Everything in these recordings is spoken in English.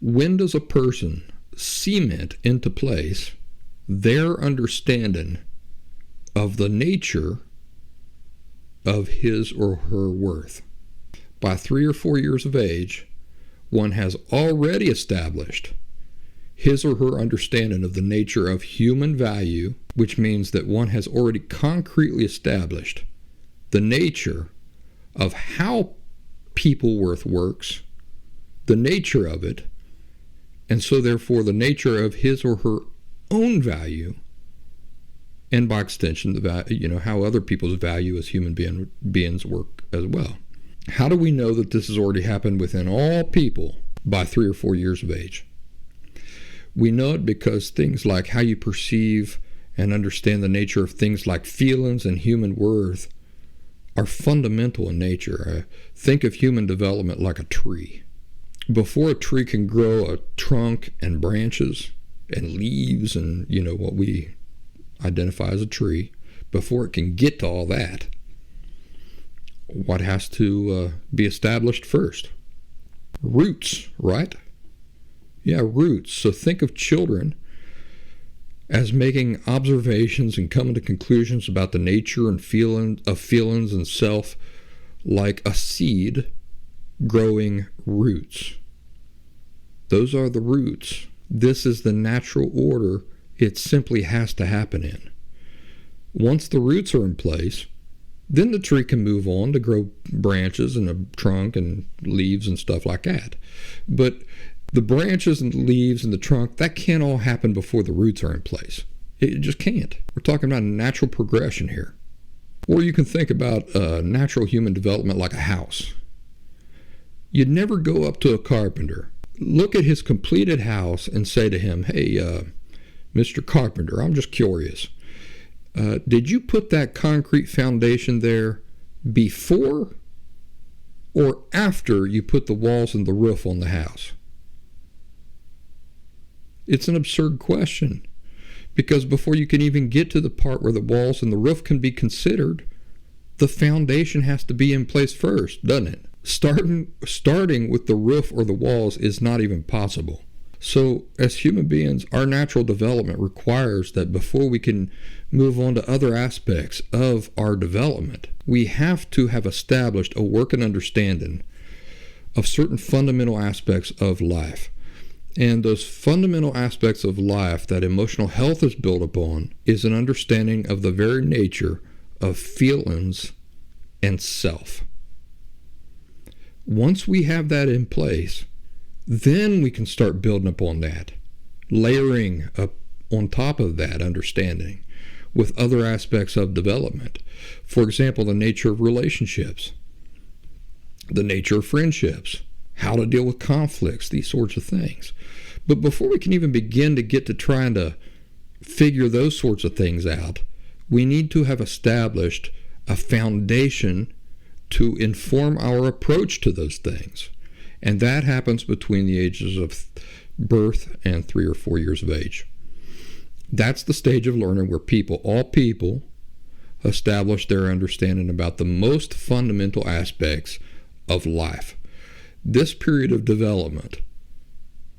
When does a person cement into place their understanding of the nature of his or her worth? By 3 or 4 years of age, one has already established his or her understanding of the nature of human value, which means that one has already concretely established the nature of how people worth works, the nature of it, and so therefore the nature of his or her own value, and by extension, the value, how other people's value as human beings work as well. How do we know that this has already happened within all people by 3 or 4 years of age? We know it because things like how you perceive and understand the nature of things like feelings and human worth are fundamental in nature. Think of human development like a tree. Before a tree can grow a trunk and branches and leaves and, what we identify as a tree, before it can get to all that, what has to be established first? Roots, right? Yeah, roots. So think of children as making observations and coming to conclusions about the nature and feelings and self like a seed growing roots. Those are the roots. This is the natural order it simply has to happen in. Once the roots are in place, then the tree can move on to grow branches and a trunk and leaves and stuff like that. But the branches and the leaves and the trunk, that can't all happen before the roots are in place. It just can't. We're talking about a natural progression here. Or you can think about natural human development like a house. You'd never go up to a carpenter, look at his completed house and say to him, "Hey, Mr. Carpenter, I'm just curious. Did you put that concrete foundation there before or after you put the walls and the roof on the house?" It's an absurd question, because before you can even get to the part where the walls and the roof can be considered, the foundation has to be in place first, doesn't it? Starting with the roof or the walls is not even possible. So as human beings, our natural development requires that before we can move on to other aspects of our development, we have to have established a working understanding of certain fundamental aspects of life. And those fundamental aspects of life that emotional health is built upon is an understanding of the very nature of feelings and self. Once we have that in place, then we can start building upon that, layering up on top of that understanding with other aspects of development. For example, the nature of relationships, the nature of friendships, how to deal with conflicts, these sorts of things. But before we can even begin to get to trying to figure those sorts of things out, we need to have established a foundation to inform our approach to those things. And that happens between the ages of birth and 3 or 4 years of age. That's the stage of learning where all people, establish their understanding about the most fundamental aspects of life. This period of development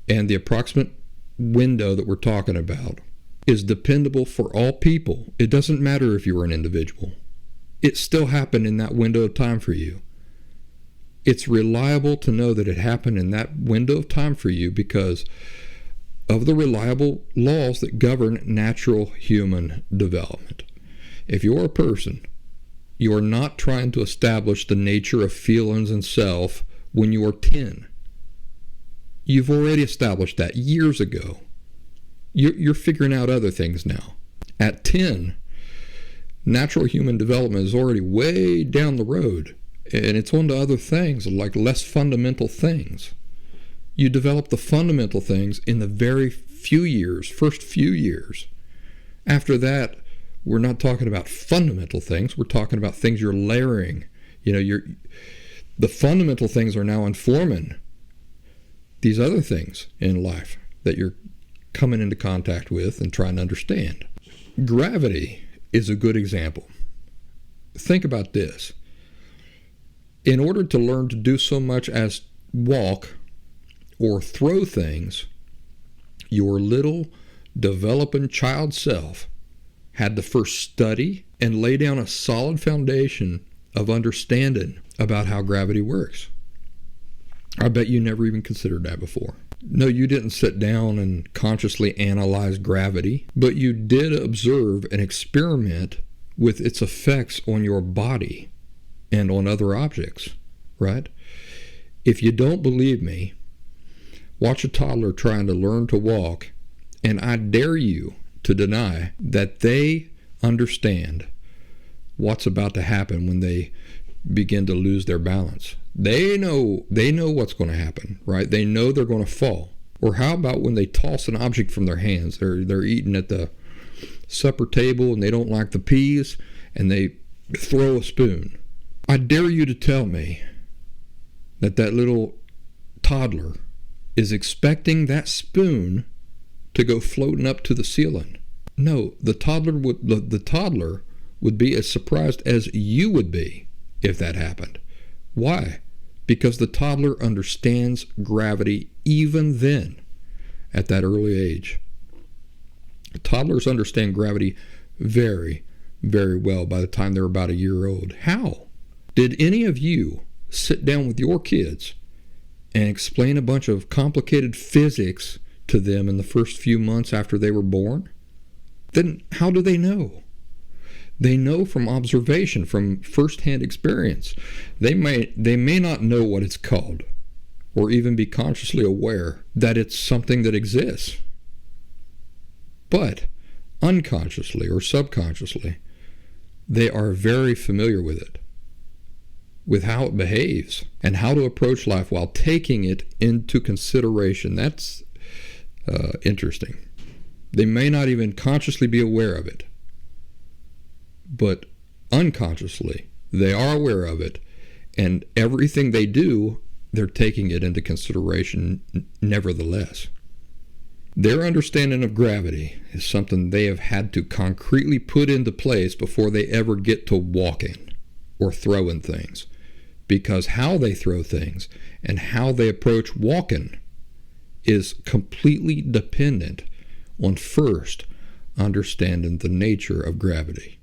and the approximate window that we're talking about is dependable for all people. It doesn't matter if you're an individual. It still happened in that window of time for you. It's reliable to know that it happened in that window of time for you because of the reliable laws that govern natural human development. If you're a person, you are not trying to establish the nature of feelings and self when you are 10. You've already established that years ago. You're figuring out other things now. At 10, natural human development is already way down the road, and it's on to other things, like less fundamental things. You develop the fundamental things in the very first few years. After that, we're not talking about fundamental things. We're talking about things you're layering. The fundamental things are now informing these other things in life that you're coming into contact with and trying to understand. Gravity is a good example. Think about this. In order to learn to do so much as walk or throw things, your little developing child self had to first study and lay down a solid foundation of understanding about how gravity works. I bet you never even considered that before. No, you didn't sit down and consciously analyze gravity, but you did observe and experiment with its effects on your body and on other objects, right? If you don't believe me, watch a toddler trying to learn to walk, and I dare you to deny that they understand what's about to happen when they begin to lose their balance. They know what's going to happen, right? They know they're going to fall. Or how about when they toss an object from their hands? They're eating at the supper table and they don't like the peas and they throw a spoon. I dare you to tell me that little toddler is expecting that spoon to go floating up to the ceiling. No, the toddler would be as surprised as you would be if that happened. Why? Because the toddler understands gravity even then, at that early age. Toddlers understand gravity very, very well by the time they're about a year old. How? Did any of you sit down with your kids and explain a bunch of complicated physics to them in the first few months after they were born? Then how do they know? They know from observation, from first-hand experience. They may not know what it's called, or even be consciously aware that it's something that exists. But unconsciously or subconsciously, they are very familiar with it, with how it behaves, and how to approach life while taking it into consideration. That's interesting. They may not even consciously be aware of it, but unconsciously, they are aware of it, and everything they do, they're taking it into consideration nevertheless. Their understanding of gravity is something they have had to concretely put into place before they ever get to walking or throwing things, because how they throw things and how they approach walking is completely dependent on first understanding the nature of gravity.